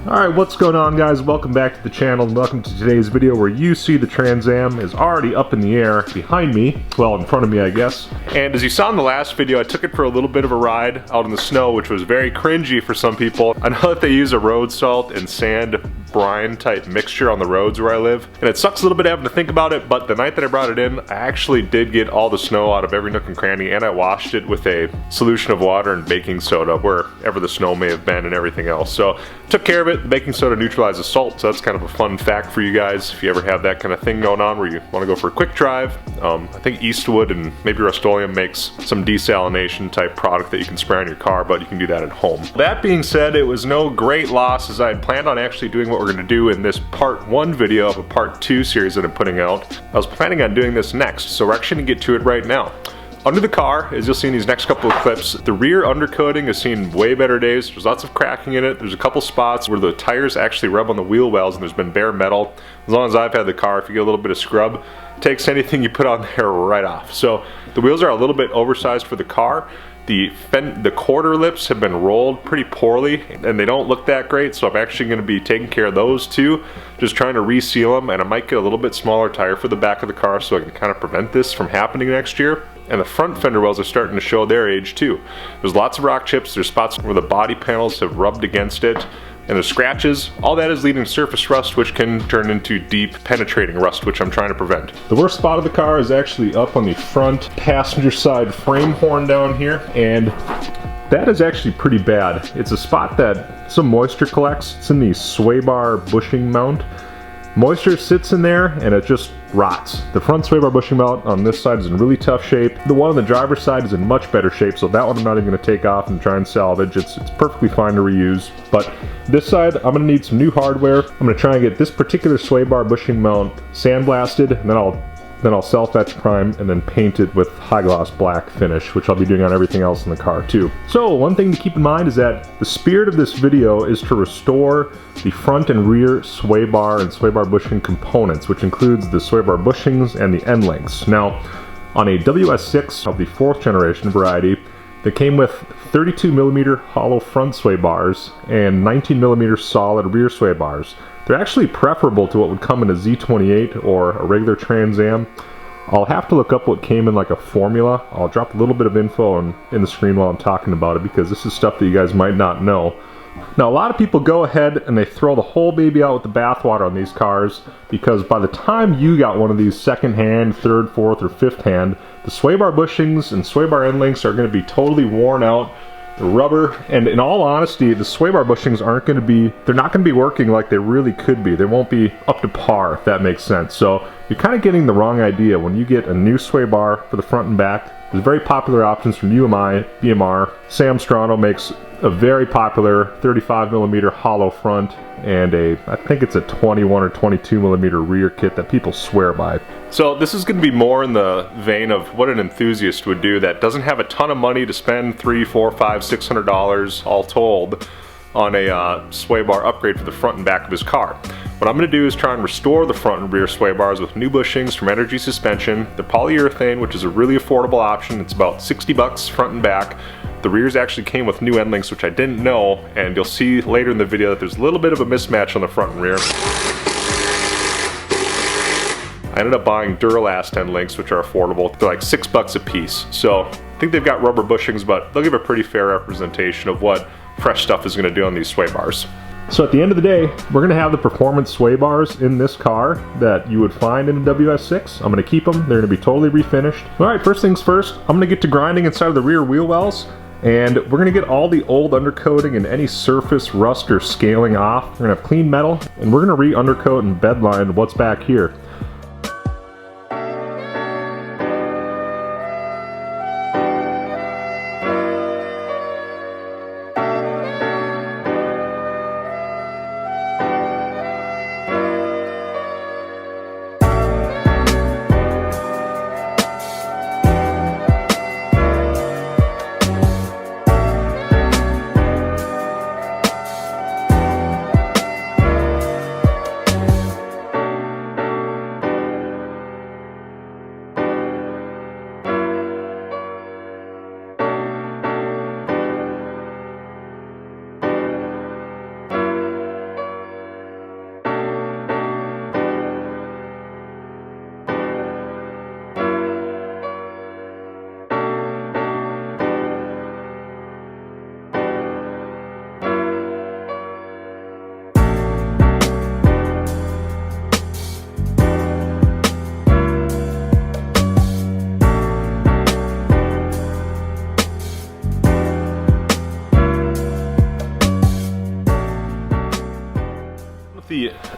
Alright, what's going on, guys? Welcome back to the channel and welcome to today's video where you see the Trans Am is already up in the air behind me, well, in front of me, I guess. And as you saw in the last video, I took it for a little bit of a ride out in the snow, which was very cringy for some people. I know that they use a road salt and sand brine type mixture on the roads where I live, and it sucks a little bit having to think about it, but the night that I brought it in, I actually did get all the snow out of every nook and cranny, and I washed it with a solution of water and baking soda wherever the snow may have been and everything else. So took care of it. The baking soda neutralizes salt, so that's kind of a fun fact for you guys if you ever have that kind of thing going on where you want to go for a quick drive. I think Eastwood and maybe Rust-Oleum makes some desalination type product that you can spray on your car, but you can do that at home. That being said, it was no great loss as I had planned on actually doing what we're going to do in this part 1 video of a part 2 series that I'm putting out. I was planning on doing this next, so we're actually going to get to it right now. Under the car, as you'll see in these next couple of clips, the rear undercoating has seen way better days. There's lots of cracking in it. There's a couple spots where the tires actually rub on the wheel wells and there's been bare metal. As long as I've had the car, if you get a little bit of scrub, it takes anything you put on there right off. So the wheels are a little bit oversized for the car. The quarter lips have been rolled pretty poorly and they don't look that great, so I'm actually going to be taking care of those too, just trying to reseal them, and I might get a little bit smaller tire for the back of the car so I can kind of prevent this from happening next year. And the front fender wells are starting to show their age too. There's lots of rock chips, there's spots where the body panels have rubbed against it, and the scratches. All that is leading to surface rust, which can turn into deep penetrating rust, which I'm trying to prevent. The worst spot of the car is actually up on the front passenger side frame horn down here, and that is actually pretty bad. It's a spot that some moisture collects. It's in the sway bar bushing mount. Moisture sits in there and it just rots. The front sway bar bushing mount on this side is in really tough shape. The one on the driver's side is in much better shape, so that one I'm not even going to take off and try and salvage. It's perfectly fine to reuse. But this side, I'm going to need some new hardware. I'm going to try and get this particular sway bar bushing mount sandblasted, and then I'll self-etch prime and then paint it with high gloss black finish, which I'll be doing on everything else in the car too. So one thing to keep in mind is that the spirit of this video is to restore the front and rear sway bar and sway bar bushing components, which includes the sway bar bushings and the end links. Now, on a WS6 of the 4th generation variety, that came with 32mm hollow front sway bars and 19mm solid rear sway bars. They're actually preferable to what would come in a Z28 or a regular Trans Am. I'll have to look up what came in like a formula. I'll drop a little bit of info in the screen while I'm talking about it, because this is stuff that you guys might not know. Now, a lot of people go ahead and they throw the whole baby out with the bathwater on these cars, because by the time you got one of these second hand, third, fourth, or fifth hand, the sway bar bushings and sway bar end links are going to be totally worn out. The rubber, and in all honesty, the sway bar bushings they're not going to be working like they really could be. They won't be up to par, if that makes sense. So you're kind of getting the wrong idea when you get a new sway bar for the front and back. There's very popular options from UMI, BMR. Sam Strano makes a very popular 35mm hollow front and I think it's a 21 or 22mm rear kit that people swear by. So this is going to be more in the vein of what an enthusiast would do that doesn't have a ton of money to spend $300, $400, $500, $600 all told on a sway bar upgrade for the front and back of his car. What I'm going to do is try and restore the front and rear sway bars with new bushings from Energy Suspension. The polyurethane, which is a really affordable option. It's about 60 bucks front and back. The rears actually came with new end links, which I didn't know, and you'll see later in the video that there's a little bit of a mismatch on the front and rear. I ended up buying Duralast end links, which are affordable. They're like 6 bucks a piece. So I think they've got rubber bushings, but they'll give a pretty fair representation of what fresh stuff is going to do on these sway bars. So at the end of the day, we're going to have the performance sway bars in this car that you would find in a WS6. I'm going to keep them. They're going to be totally refinished. Alright, first things first, I'm going to get to grinding inside of the rear wheel wells. And we're going to get all the old undercoating and any surface rust or scaling off. We're going to have clean metal, and we're going to re-undercoat and bedline what's back here.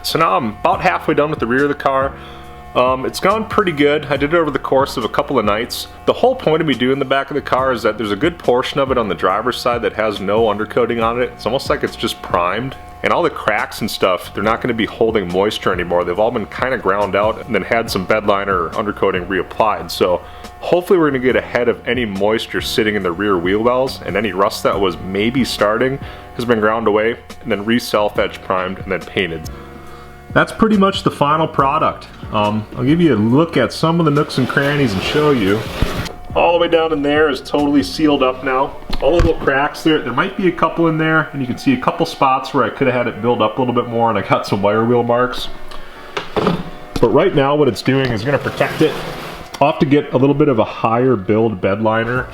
So now I'm about halfway done with the rear of the car. It's gone pretty good. I did it over the course of a couple of nights. The whole point of me doing the back of the car is that there's a good portion of it on the driver's side that has no undercoating on it. It's almost like it's just primed. And all the cracks and stuff, they're not going to be holding moisture anymore. They've all been kind of ground out and then had some bed liner or undercoating reapplied. So hopefully we're going to get ahead of any moisture sitting in the rear wheel wells, and any rust that was maybe starting has been ground away and then re-self-edge primed and then painted. That's pretty much the final product. I'll give you a look at some of the nooks and crannies and show you. All the way down in there is totally sealed up now. All the little cracks there might be a couple in there, and you can see a couple spots where I could have had it build up a little bit more, and I got some wire wheel marks. But right now what it's doing is going to protect it. I'll have to get a little bit of a higher build bed liner,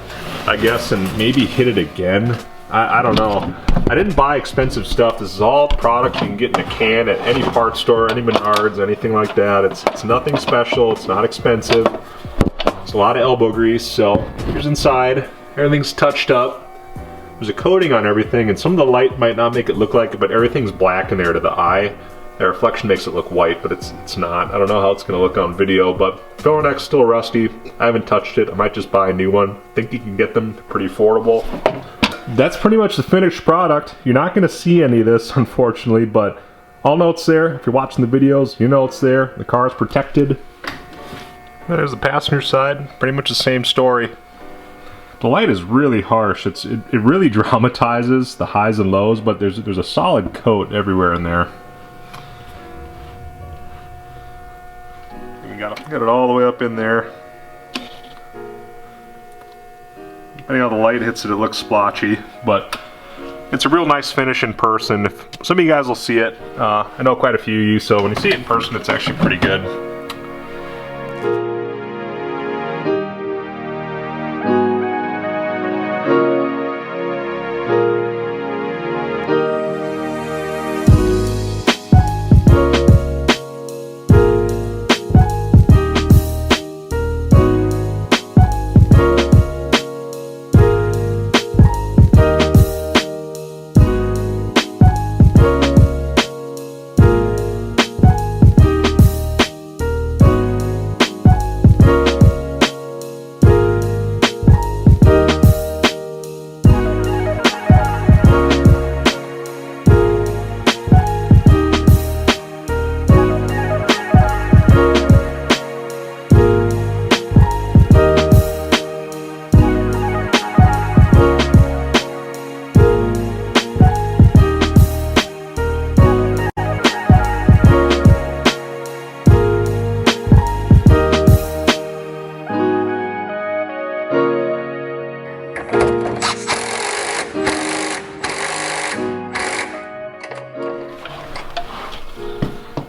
I guess, and maybe hit it again. I don't know. I didn't buy expensive stuff. This is all product you can get in a can at any parts store, any Menards, anything like that. It's nothing special. It's not expensive. It's a lot of elbow grease. So here's inside. Everything's touched up. There's a coating on everything, and some of the light might not make it look like it, but everything's black in there to the eye. The reflection makes it look white, but it's not. I don't know how it's going to look on video, but filler neck's still rusty. I haven't touched it. I might just buy a new one. I think you can get them pretty affordable. That's pretty much the finished product. You're not going to see any of this, unfortunately, but I'll know it's there. If you're watching the videos, you know it's there. The car is protected. There's the passenger side. Pretty much the same story. The light is really harsh. It really dramatizes the highs and lows, but there's a solid coat everywhere in there. We got it all the way up in there. Depending on how the light hits it, it looks splotchy, but it's a real nice finish in person. Some of you guys will see it. I know quite a few of you, so when you see it in person, it's actually pretty good.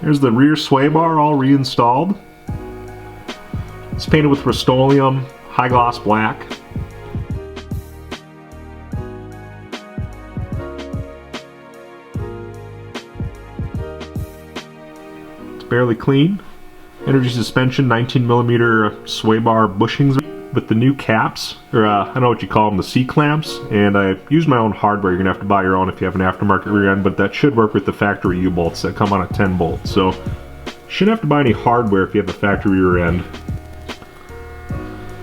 Here's the rear sway bar all reinstalled. It's painted with Rust-Oleum high gloss black. It's barely clean. Energy suspension 19mm sway bar bushings with the new caps, or I don't know what you call them, the C-clamps, and I used my own hardware. You're gonna have to buy your own if you have an aftermarket rear end, but that should work with the factory U-bolts that come on a 10 bolt. So you shouldn't have to buy any hardware if you have the factory rear end.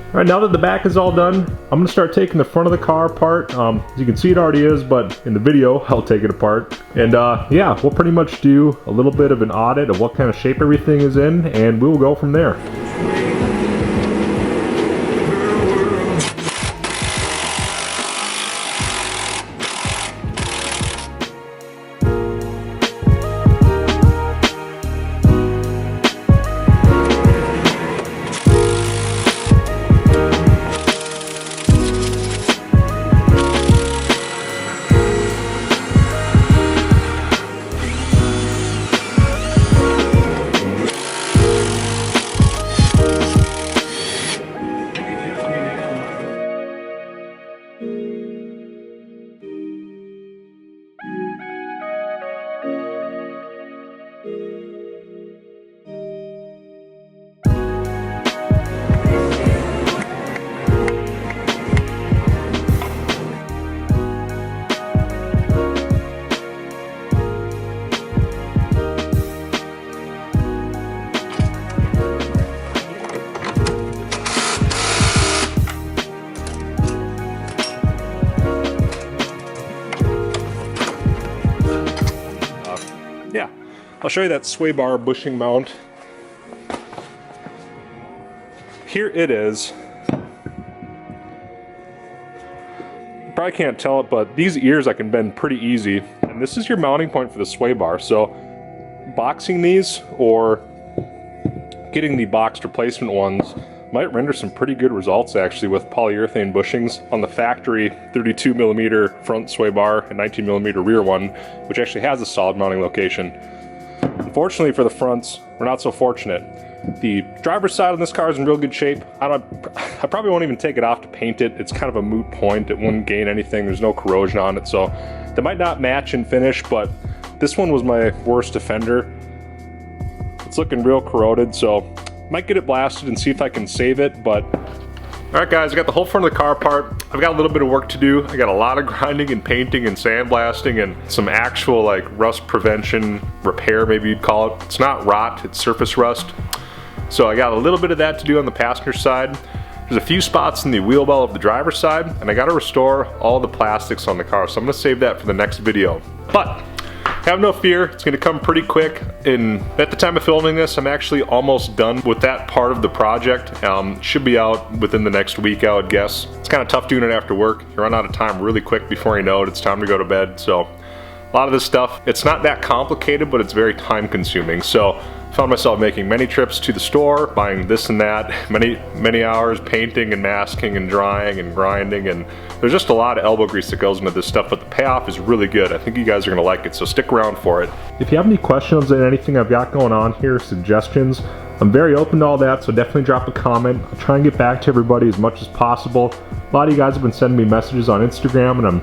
Alright, now that the back is all done, I'm gonna start taking the front of the car apart. As you can see, it already is, but in the video, I'll take it apart. And yeah, we'll pretty much do a little bit of an audit of what kind of shape everything is in, and we'll go from there. yeah, I'll show you that sway bar bushing mount. Here it is. You probably can't tell it, but these ears I can bend pretty easy. And this is your mounting point for the sway bar. So boxing these or getting the boxed replacement ones might render some pretty good results actually with polyurethane bushings on the factory 32mm front sway bar and 19mm rear one, which actually has a solid mounting location. Unfortunately for the fronts, we're not so fortunate. The driver's side on this car is in real good shape. I probably won't even take it off to paint it. It's kind of a moot point. It wouldn't gain anything. There's no corrosion on it, so they might not match in finish, but this one was my worst offender. It's looking real corroded, so might get it blasted and see if I can save it, but alright guys, I got the whole front of the car apart. I've got a little bit of work to do. I got a lot of grinding and painting and sandblasting and some actual like rust prevention repair, maybe you'd call it. It's not rot, it's surface rust. So I got a little bit of that to do on the passenger side. There's a few spots in the wheel well of the driver's side, and I got to restore all the plastics on the car, so I'm going to save that for the next video. But have no fear, it's going to come pretty quick. And at the time of filming this, I'm actually almost done with that part of the project. Should be out within the next week, I would guess. It's kind of tough doing it after work. You run out of time really quick before you know it. It's time to go to bed. So a lot of this stuff, it's not that complicated, but it's very time consuming. So I found myself making many trips to the store, buying this and that, many hours painting and masking and drying and grinding, and there's just a lot of elbow grease that goes into this stuff, but the payoff is really good. I think you guys are gonna like it, so stick around for it. If you have any questions on anything I've got going on here, suggestions, I'm very open to all that, so definitely drop a comment. I'll try and get back to everybody as much as possible. A lot of you guys have been sending me messages on Instagram, and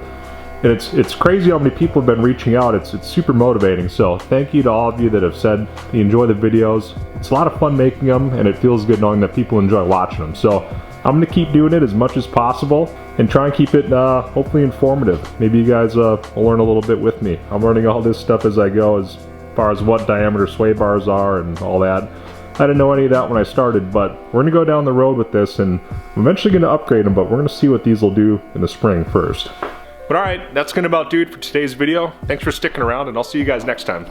it's crazy how many people have been reaching out. It's super motivating, so thank you to all of you that have said you enjoy the videos. It's a lot of fun making them, and it feels good knowing that people enjoy watching them. So I'm going to keep doing it as much as possible and try and keep it hopefully informative. Maybe you guys will learn a little bit with me. I'm learning all this stuff as I go as far as what diameter sway bars are and all that. I didn't know any of that when I started, but we're going to go down the road with this, and I'm eventually going to upgrade them, but we're going to see what these will do in the spring first. But alright, that's going to about do it for today's video. Thanks for sticking around, and I'll see you guys next time.